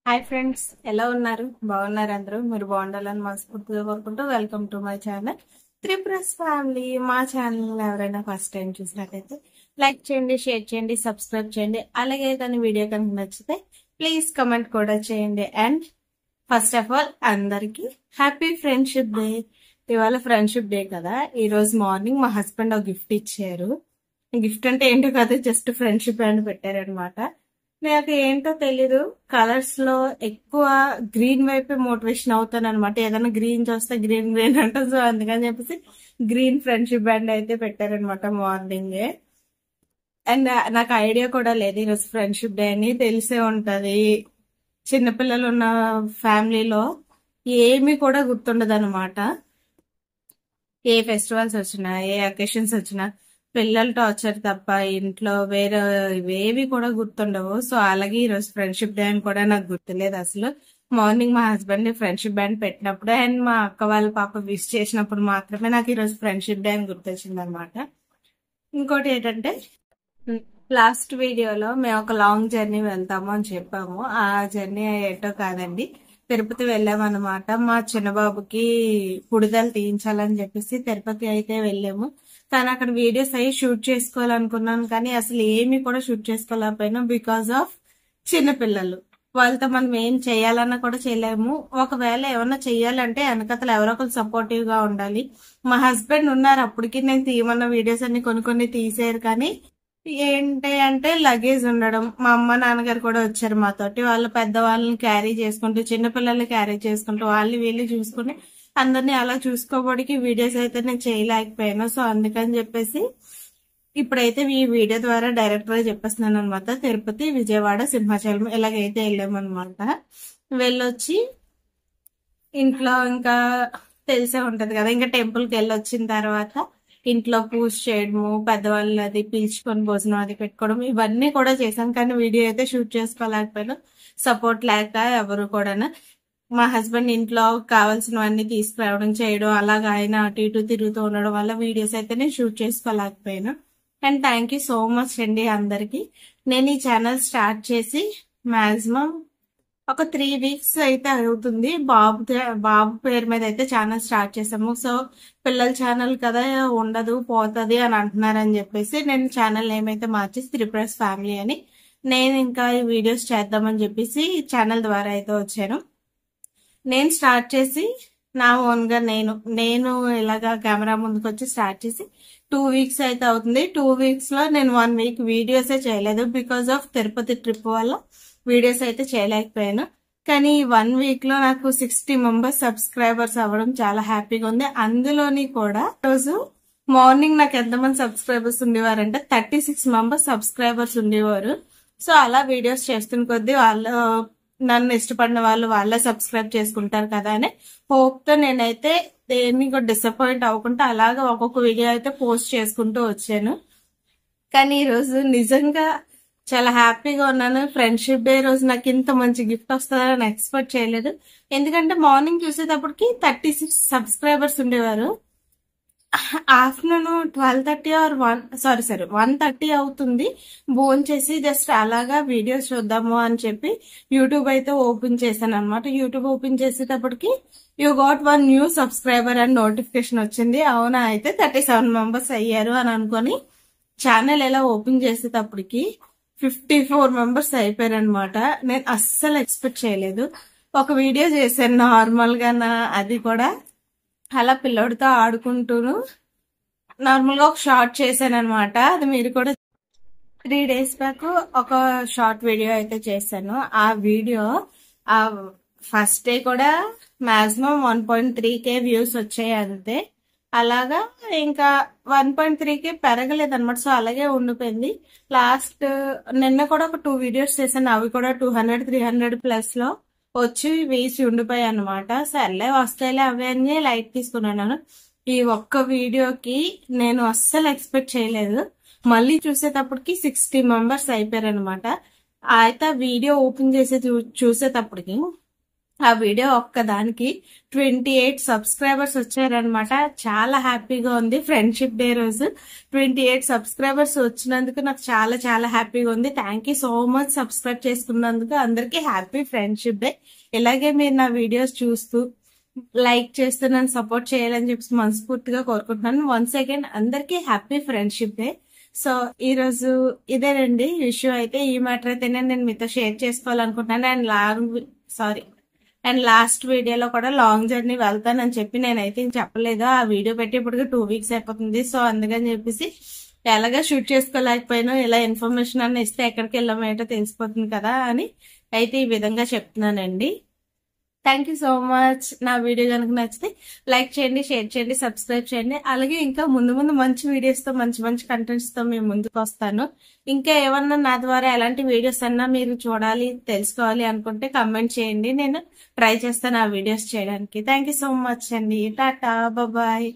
Hi friends, ఎలా ఉన్నారు? బాగున్నారు అందరూ? మీరు బాగుండాలని మనస్ఫూర్తిగా కోరుకుంటూ వెల్కమ్ టు మై ఛానల్ త్రిప్రస్ ఫ్యామిలీ. మా ఛానల్ ఎవరైనా ఫస్ట్ టైం చూసినట్టయితే లైక్ చేయండి, షేర్ చేయండి, సబ్స్క్రైబ్ చేయండి. అలాగే దాని వీడియో కనుక నచ్చితే ప్లీజ్ కమెంట్ కూడా చేయండి. అండ్ ఫస్ట్ ఆఫ్ ఆల్ అందరికి హ్యాపీ ఫ్రెండ్షిప్ డే. ఇవాళ ఫ్రెండ్షిప్ డే కదా. ఈ రోజు మార్నింగ్ మా హస్బెండ్ ఒక గిఫ్ట్ ఇచ్చారు. గిఫ్ట్ అంటే ఏంటో కాదు, జస్ట్ ఫ్రెండ్షిప్ అని పెట్టారనమాట. నాకు ఏంటో తెలీదు, కలర్స్ లో ఎక్కువ గ్రీన్ వైపే మోటివేషన్ అవుతాను అనమాట. ఏదైనా గ్రీన్ చూస్తే గ్రీన్ గ్రీన్ అంటాం. సో అందుకని చెప్పేసి గ్రీన్ ఫ్రెండ్షిప్ బ్యాండ్ అయితే పెట్టారనమాట మార్నింగే. అండ్ నాకు ఐడియా కూడా లేదు ఈరోజు ఫ్రెండ్షిప్ డే అని. తెలిసే ఉంటది, చిన్నపిల్లలు ఉన్న ఫ్యామిలీలో ఏమీ కూడా గుర్తుండదు అనమాట. ఏ ఫెస్టివల్స్ వచ్చినా, ఏ అకేషన్స్ వచ్చినా పిల్లల టార్చర్ తప్ప ఇంట్లో వేరే ఇవేవి కూడా గుర్తుండవు. సో అలాగే ఈరోజు ఫ్రెండ్షిప్ డే అని కూడా నాకు గుర్తులేదు అసలు. మార్నింగ్ మా హస్బెండ్ ఫ్రెండ్షిప్ డే అని పెట్టినప్పుడు అండ్ మా అక్క వాళ్ళ పాప విష్ చేసినప్పుడు మాత్రమే నాకు ఈరోజు ఫ్రెండ్షిప్ డే అని గుర్తొచ్చింది అనమాట. ఇంకోటి ఏంటంటే, లాస్ట్ వీడియోలో మేము ఒక లాంగ్ జర్నీ వెళ్తాము అని చెప్పాము. ఆ జర్నీ ఏంటో కాదండి, తిరుపతి వెళ్ళామన్నమాట. మా చిన్నబాబుకి పుడిదలు తీయించాలని చెప్పేసి తిరుపతి అయితే వెళ్ళాము. కానీ అక్కడ వీడియోస్ అయ్యి షూట్ చేసుకోవాలనుకున్నాను, కానీ అసలు ఏమి కూడా షూట్ చేసుకోలేకపోయినా బికాస్ ఆఫ్ చిన్నపిల్లలు. వాళ్ళతో మనం ఏం చేయాలన్నా కూడా చేయలేము. ఒకవేళ ఏమన్నా చెయ్యాలంటే వెనకతలు ఎవరో ఒకరు సపోర్టివ్ గా ఉండాలి. మా హస్బెండ్ ఉన్నారు, అప్పటికి నేను తీయమన్న వీడియోస్ అన్ని కొన్ని తీసారు. కానీ ఏంటి అంటే లగేజ్ ఉండడం, మా అమ్మ నాన్నగారు కూడా వచ్చారు మాతోటి. వాళ్ళ పెద్దవాళ్ళని క్యారీ చేసుకుంటూ, చిన్నపిల్లల్ని క్యారీ చేసుకుంటూ, వాళ్ళు వీళ్ళు చూసుకుని అందరినీ అలా చూసుకోబడికి వీడియోస్ అయితే నేను చేయలేకపోయాను. సో అందుకని చెప్పేసి ఇప్పుడైతే ఈ వీడియో ద్వారా డైరెక్ట్ గా చెప్పేస్తున్నాను అనమాట. తిరుపతి, విజయవాడ, సింహాచలం ఇలాగైతే వెళ్ళామన్నమాట. వెళ్ళొచ్చి ఇంట్లో ఇంకా తెలిసే ఉంటది కదా, ఇంకా టెంపుల్ కి వెళ్ళొచ్చిన తర్వాత ఇంట్లో పూజ చేయడము, పెద్దవాళ్ళని అది పిలుచుకొని భోజనం అది పెట్టుకోవడం, ఇవన్నీ కూడా చేశాం. కానీ వీడియో అయితే షూట్ చేసుకోలేకపోయాను, సపోర్ట్ లేక ఎవరు కూడా. మా హస్బెండ్ ఇంట్లో కావాల్సినవన్నీ తీసుకురావడం చేయడం, అలాగా ఆయన అటు ఇటు తిరుగుతూ ఉండడం వల్ల వీడియోస్ అయితే నేను షూట్ చేసుకోలేకపోయాను. And thank you so much అండి అందరికి. నేను ఈ ఛానల్ స్టార్ట్ చేసి మాక్సిమం ఒక 3 వీక్స్ అయితే అవుతుంది. బాబు పేరు మీద అయితే ఛానల్ స్టార్ట్ చేసాము. సో పిల్లల ఛానల్ కదా, ఉండదు పోతుంది అని అంటున్నారని చెప్పేసి నేను ఛానల్ నేమ్ అయితే మార్చేసి త్రిప్రస్ ఫ్యామిలీ అని నేను ఇంకా ఈ వీడియోస్ చేద్దామని చెప్పేసి ఛానల్ ద్వారా అయితే వచ్చాను. నేను స్టార్ట్ చేసి నా ఓన్ గా నేను ఇలాగా కెమెరా ముందుకు వచ్చి స్టార్ట్ చేసి 2 వీక్స్ అయితే అవుతుంది. 2 వీక్స్ లో నేను 1 వీక్ వీడియోసే చేయలేదు బికాస్ ఆఫ్ తిరుపతి ట్రిప్ వల్ల వీడియోస్ అయితే చేయలేకపోయాను. కానీ 1 వీక్ లో నాకు 60 మెంబర్స్ సబ్స్క్రైబర్స్ అవ్వడం చాలా హ్యాపీగా ఉంది. అందులోని కూడా రోజు మార్నింగ్ నాకు ఎంతమంది సబ్స్క్రైబర్స్ ఉండేవారంటే 36 మెంబర్స్ సబ్స్క్రైబర్స్ ఉండేవారు. సో అలా వీడియోస్ చేస్తున్న కొద్దీ వాళ్ళు నన్ను ఇష్టపడిన వాళ్ళు వాళ్ళే సబ్స్క్రైబ్ చేసుకుంటారు కదా అని హోప్ తో నేనైతే దేన్ని కూడా డిసప్పాయింట్ అవ్వకుండా అలాగా ఒక్కొక్క వీడియో అయితే పోస్ట్ చేసుకుంటూ వచ్చాను. కానీ ఈ రోజు నిజంగా చాలా హ్యాపీగా ఉన్నాను. ఫ్రెండ్షిప్ డే రోజు నాకు ఇంత మంచి గిఫ్ట్ వస్తుందని ఎక్స్పెక్ట్ చేయలేదు. ఎందుకంటే మార్నింగ్ చూసేటప్పటికి 36 సబ్స్క్రైబర్స్ ఉండేవారు. ఆఫ్టర్నూన్ 12:30 ఆర్ 1:30 అవుతుంది. భోన్ చేసి జస్ట్ అలాగా వీడియోస్ చూద్దాము అని చెప్పి యూట్యూబ్ అయితే ఓపెన్ చేశాను అనమాట. యూట్యూబ్ ఓపెన్ చేసేటప్పటికి యూ గాట్ 1 న్యూ సబ్స్క్రైబర్ అని నోటిఫికేషన్ వచ్చింది. అవునా, అయితే 37 మెంబర్స్ అయ్యారు అని అనుకొని ఛానల్ ఎలా ఓపెన్ చేసేటప్పటికి 54 మెంబర్స్ అయిపోయారు అనమాట. నేను అస్సలు ఎక్స్పెక్ట్ చేయలేదు. ఒక వీడియో చేశాను నార్మల్ గా, అది కూడా అలా పిల్లోడితో ఆడుకుంటూను నార్మల్ గా ఒక షార్ట్ చేశాను అనమాట. అది మీరు కూడా 3 days బ్యాక్ ఒక షార్ట్ వీడియో అయితే చేశాను. ఆ వీడియో ఆ ఫస్ట్ డే కూడా మాక్సిమం 1.3K వ్యూస్ వచ్చాయి అంతే. అలాగా ఇంకా 1.3K పెరగలేదు అనమాట. సో అలాగే ఉండిపోయింది. లాస్ట్ నిన్న కూడా ఒక 2 వీడియోస్ చేశాను, అవి కూడా 200-300 ప్లస్ లో వచ్చి వేసి ఉండిపోయాయి అనమాట. సర్లే వస్తాయిలే అవి అని లైట్ తీసుకున్నాను. ఈ ఒక్క వీడియోకి నేను అస్సలు ఎక్స్పెక్ట్ చేయలేదు. మళ్ళీ చూసేటప్పటికి 60 మెంబర్స్ అయిపోయారు అనమాట. అయితే వీడియో ఓపెన్ చేసి చూసేటప్పటికి ఆ వీడియో ఒక్కదానికి 28 సబ్స్క్రైబర్స్ వచ్చారనమాట. చాలా హ్యాపీగా ఉంది. ఫ్రెండ్షిప్ డే రోజు 28 సబ్స్క్రైబర్స్ వచ్చినందుకు నాకు చాలా చాలా హ్యాపీగా ఉంది. Thank you so much subscribe చేసుకున్నందుకు. అందరికీ హ్యాపీ ఫ్రెండ్షిప్ డే. ఇలాగే మీరు నా వీడియోస్ చూస్తూ లైక్ చేస్తూ నన్ను సపోర్ట్ చేయాలని చెప్పి మనస్ఫూర్తిగా కోరుకుంటున్నాను. వన్స్ అగైన్ అందరికీ హ్యాపీ ఫ్రెండ్షిప్ డే. సో ఈ రోజు ఇదేనండి ఇష్యూ. అయితే ఈ మ్యాటర్ అయితే నేను మీతో షేర్ చేసుకోవాలనుకుంటున్నాను. అండ్ లాస్ట్ వీడియోలో కూడా లాంగ్ జర్నీ వెళ్తానని చెప్పి నేనైతే చెప్పలేదు. ఆ వీడియో పెట్టి ఇప్పటికి 2 వీక్స్ అయిపోతుంది. సో అందుకని చెప్పేసి ఎలాగా షూట్ చేసుకోలేకపోయినా ఇలా ఇన్ఫర్మేషన్ అన్న ఇస్తే ఎక్కడికి వెళ్ళామేటో తెలిసిపోతుంది కదా అని అయితే ఈ విధంగా చెప్తున్నానండి. Thank you so much. నా వీడియో కనుక నచ్చితే లైక్ చేయండి, షేర్ చేయండి, సబ్స్క్రైబ్ చేయండి. అలాగే ఇంకా ముందు ముందు మంచి వీడియోస్ తో మంచి మంచి కంటెంట్స్ తో మేము ముందుకు వస్తాను. ఇంకా ఏమన్నా నా ద్వారా ఎలాంటి వీడియోస్ అన్నా మీరు చూడాలి, తెలుసుకోవాలి అనుకుంటే కమెంట్ చేయండి. నేను ట్రై చేస్తాను ఆ వీడియోస్ చేయడానికి. థ్యాంక్ యూ సో మచ్ అండి. టాటా, బాయ్.